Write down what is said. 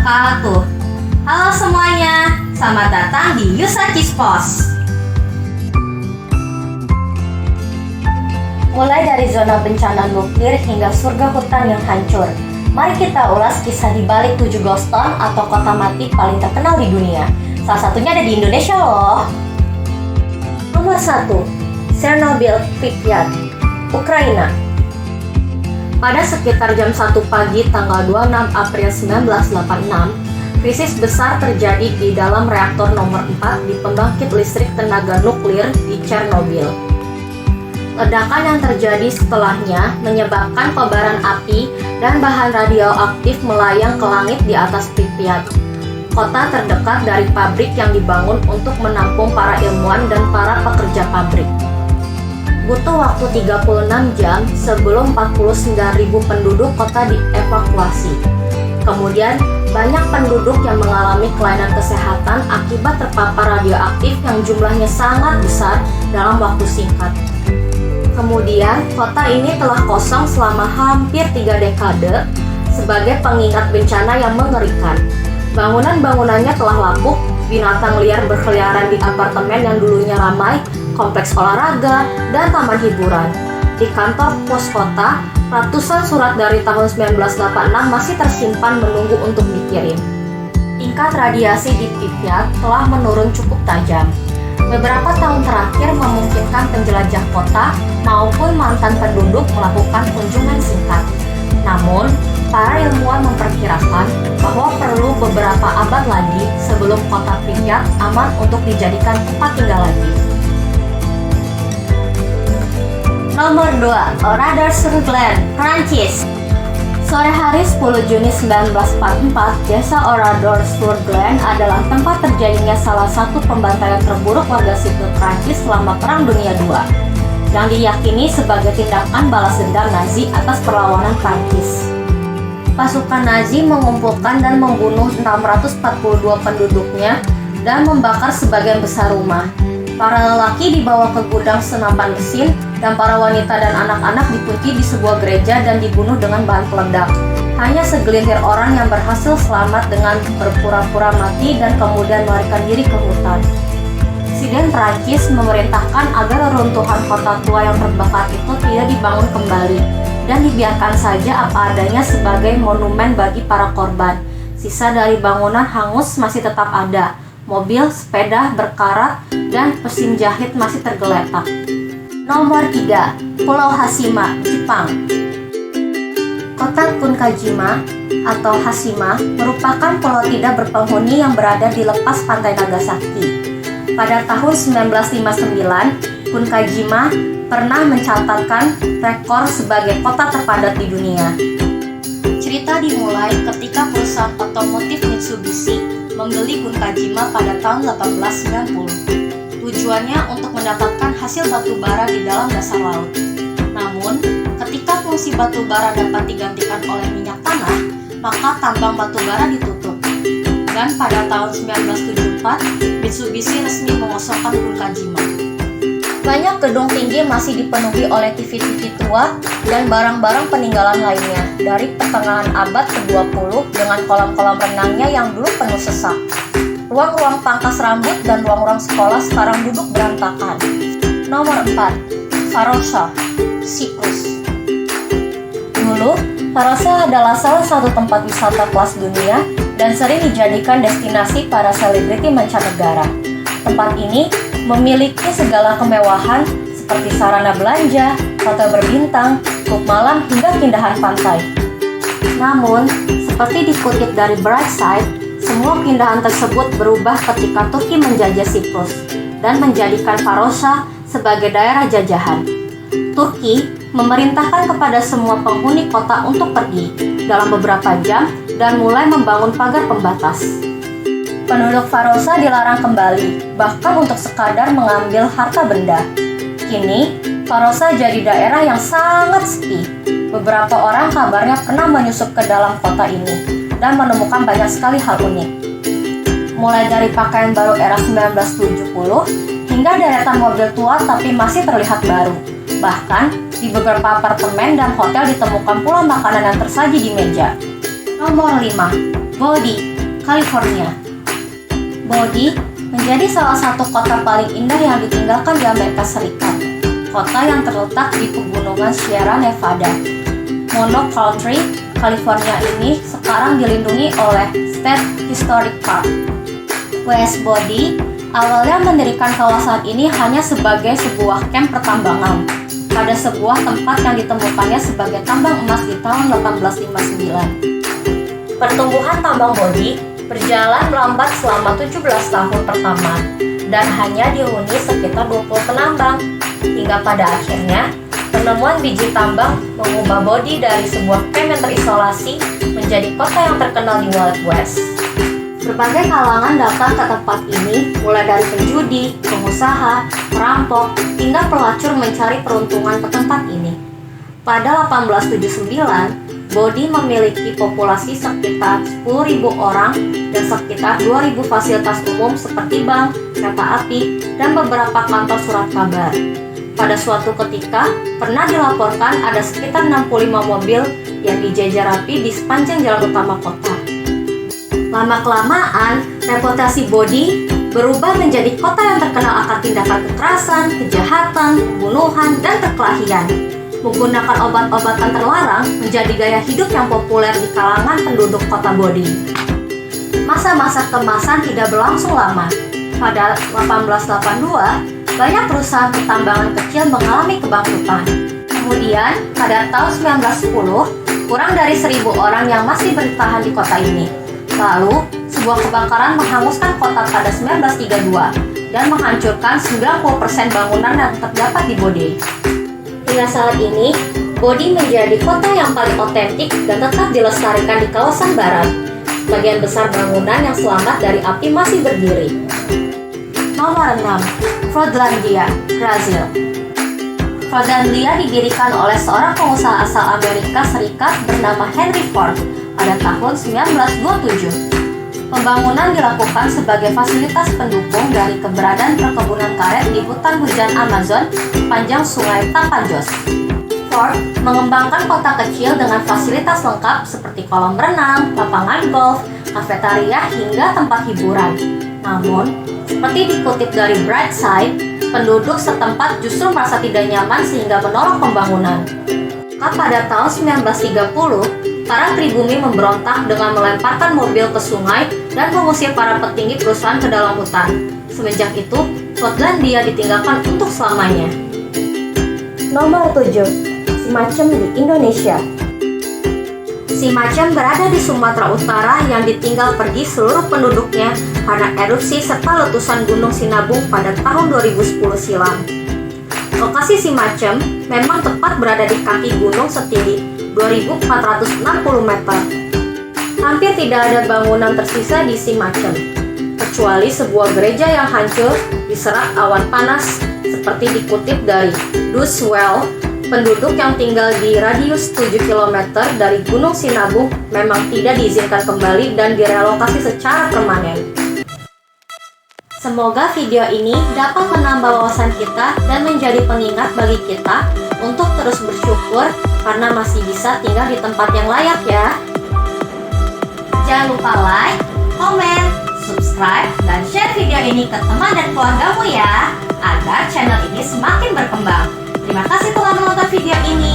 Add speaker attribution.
Speaker 1: wabarakatuh. Halo semuanya, selamat datang di Yusakis Pos.
Speaker 2: Mulai dari zona bencana nuklir hingga surga hutan yang hancur, mari kita ulas kisah di balik 7 ghost town atau kota mati paling terkenal di dunia. Salah satunya ada di Indonesia loh. Nomor 1, Chernobyl, Pripyat, Ukraina. Pada sekitar jam 1 pagi tanggal 26 April 1986, krisis besar terjadi di dalam reaktor nomor 4 di pembangkit listrik tenaga nuklir di Chernobyl. Ledakan yang terjadi setelahnya menyebabkan kobaran api dan bahan radioaktif melayang ke langit di atas Pripyat, kota terdekat dari pabrik yang dibangun untuk menampung para ilmuwan dan para pekerja pabrik. Butuh waktu 36 jam sebelum 49.000 penduduk kota dievakuasi. Kemudian, banyak penduduk yang mengalami kelainan kesehatan akibat terpapar radioaktif yang jumlahnya sangat besar dalam waktu singkat. Kemudian, kota ini telah kosong selama hampir 3 dekade sebagai pengingat bencana yang mengerikan. Bangunan-bangunannya telah lapuk, binatang liar berkeliaran di apartemen yang dulunya ramai, kompleks olahraga, dan taman hiburan. Di kantor pos kota, ratusan surat dari tahun 1986 masih tersimpan menunggu untuk dikirim. Tingkat radiasi di Pripyat telah menurun cukup tajam. Beberapa tahun terakhir memungkinkan penjelajah kota maupun mantan penduduk melakukan kunjungan singkat. Namun, para ilmuwan memperkirakan bahwa perlu beberapa abad lagi sebelum kota Pripyat aman untuk dijadikan tempat tinggal lagi.
Speaker 1: Nomor 2, Oradour-sur-Glane, Prancis.
Speaker 2: Sore hari 10 Juni 1944, desa Oradour-sur-Glane adalah tempat terjadinya salah satu pembantaian terburuk warga sipil Prancis selama Perang Dunia II, yang diyakini sebagai tindakan balas dendam Nazi atas perlawanan Prancis. Pasukan Nazi mengumpulkan dan membunuh 642 penduduknya dan membakar sebagian besar rumah. Para lelaki dibawa ke gudang senapan mesin dan para wanita dan anak-anak dikunci di sebuah gereja dan dibunuh dengan bahan peledak. Hanya segelintir orang yang berhasil selamat dengan berpura-pura mati dan kemudian melarikan diri ke hutan. Presiden Prancis memerintahkan agar reruntuhan kota tua yang terbakar itu tidak dibangun kembali dan dibiarkan saja apa adanya sebagai monumen bagi para korban. Sisa dari bangunan hangus masih tetap ada. Mobil, sepeda, berkarat, dan mesin jahit masih tergeletak. Nomor 3, Pulau Hashima, Jepang. Kota Kunkajima atau Hashima merupakan pulau tidak berpenghuni yang berada di lepas pantai Nagasaki. Pada tahun 1959, Kunkajima pernah mencatatkan rekor sebagai kota terpadat di dunia. Cerita dimulai ketika perusahaan otomotif Mitsubishi membeli Kunkajima pada tahun 1890. Tujuannya untuk mendapatkan hasil batu bara di dalam dasar laut. Namun, ketika fungsi batu bara dapat digantikan oleh minyak tanah, maka tambang batu bara ditutup. Dan pada tahun 1974, Mitsubishi resmi mengosongkan Kunkajima. Banyak gedung tinggi masih dipenuhi oleh TV-TV tua dan barang-barang peninggalan lainnya dari pertengahan abad ke-20 dengan kolam-kolam renangnya yang dulu penuh sesak. Ruang-ruang pangkas rambut dan ruang-ruang sekolah sekarang duduk berantakan. Nomor 4, Varosa, Siprus. Dulu, Varosa adalah salah satu tempat wisata kelas dunia dan sering dijadikan destinasi para selebriti mancanegara. Tempat ini memiliki segala kemewahan seperti sarana belanja, hotel berbintang, klub malam, hingga keindahan pantai. Namun, seperti dikutip dari Brightside, semua keindahan tersebut berubah ketika Turki menjajah Siprus dan menjadikan Varosa sebagai daerah jajahan. Turki memerintahkan kepada semua penghuni kota untuk pergi dalam beberapa jam dan mulai membangun pagar pembatas. Penduduk Varosa dilarang kembali, bahkan untuk sekadar mengambil harta benda. Kini, Varosa jadi daerah yang sangat sepi. Beberapa orang kabarnya pernah menyusup ke dalam kota ini dan menemukan banyak sekali hal unik. Mulai dari pakaian baru era 1970 hingga deretan mobil tua tapi masih terlihat baru. Bahkan, di beberapa apartemen dan hotel ditemukan pula makanan yang tersaji di meja. Nomor 5, Bodi, California. Bodie menjadi salah satu kota paling indah yang ditinggalkan di Amerika Serikat. Kota yang terletak di pegunungan Sierra Nevada. Monoculture, California ini sekarang dilindungi oleh State Historic Park. W.S. Bodie awalnya mendirikan kawasan ini hanya sebagai sebuah kamp pertambangan pada sebuah tempat yang ditemukannya sebagai tambang emas di tahun 1859. Pertumbuhan tambang Bodie berjalan melambat selama 17 tahun pertama dan hanya dihuni sekitar 20 penambang, hingga pada akhirnya penemuan biji tambang mengubah Bodie dari sebuah kamp yang terisolasi menjadi kota yang terkenal di Wild West. Berbagai kalangan datang ke tempat ini, mulai dari penjudi, pengusaha, perampok, hingga pelacur mencari peruntungan ke tempat ini. Pada 1879, Bodie memiliki populasi sekitar 10.000 orang dan sekitar 2.000 fasilitas umum seperti bank, kereta api, dan beberapa kantor surat kabar. Pada suatu ketika, pernah dilaporkan ada sekitar 65 mobil yang dijejer rapi di sepanjang jalan utama kota. Lama-kelamaan, reputasi Bodie berubah menjadi kota yang terkenal akan tindakan kekerasan, kejahatan, pembunuhan, dan perkelahian. Menggunakan obat-obatan terlarang menjadi gaya hidup yang populer di kalangan penduduk kota Bodie. Masa-masa kemasan tidak berlangsung lama. Pada 1882, banyak perusahaan pertambangan kecil mengalami kebangkrutan. Kemudian, pada tahun 1910, kurang dari 1.000 orang yang masih bertahan di kota ini. Lalu, sebuah kebakaran menghanguskan kota pada 1932 dan menghancurkan 90% bangunan yang terdapat di Bodie. Hingga saat ini, Bodie menjadi kota yang paling otentik dan tetap dilestarikan di kawasan barat. Sebagian besar bangunan yang selamat dari api masih berdiri. Nomor 6. Fordlandia, Brazil. Fordlandia didirikan oleh seorang pengusaha asal Amerika Serikat bernama Henry Ford pada tahun 1927. Pembangunan dilakukan sebagai fasilitas pendukung dari keberadaan perkebunan karet di hutan hujan Amazon sepanjang sungai Tapajos. Ford mengembangkan kota kecil dengan fasilitas lengkap seperti kolam renang, lapangan golf, kafetaria, hingga tempat hiburan. Namun, seperti dikutip dari Brightside, penduduk setempat justru merasa tidak nyaman sehingga menolak pembangunan. Pada tahun 1930, para pribumi memberontak dengan melemparkan mobil ke sungai dan mengusir para petinggi perusahaan ke dalam hutan. Semenjak itu, Fordlandia ditinggalkan untuk selamanya. Nomor 7. Simacem di Indonesia. Simacem berada di Sumatera Utara yang ditinggal pergi seluruh penduduknya karena erupsi serta letusan Gunung Sinabung pada tahun 2010 silam. Lokasi Simacem memang tepat berada di kaki gunung setinggi 2.460 meter. Hampir tidak ada bangunan tersisa di Simacem, kecuali sebuah gereja yang hancur diserang awan panas, seperti dikutip dari Duswell. Penduduk yang tinggal di radius 7 km dari Gunung Sinabung memang tidak diizinkan kembali dan direlokasi secara permanen. Semoga video ini dapat menambah wawasan kita dan menjadi pengingat bagi kita untuk terus bersyukur karena masih bisa tinggal di tempat yang layak ya. Jangan lupa like, komen, subscribe, dan share video ini ke teman dan keluargamu ya, agar channel ini semakin berkembang. Terima kasih telah menonton video ini.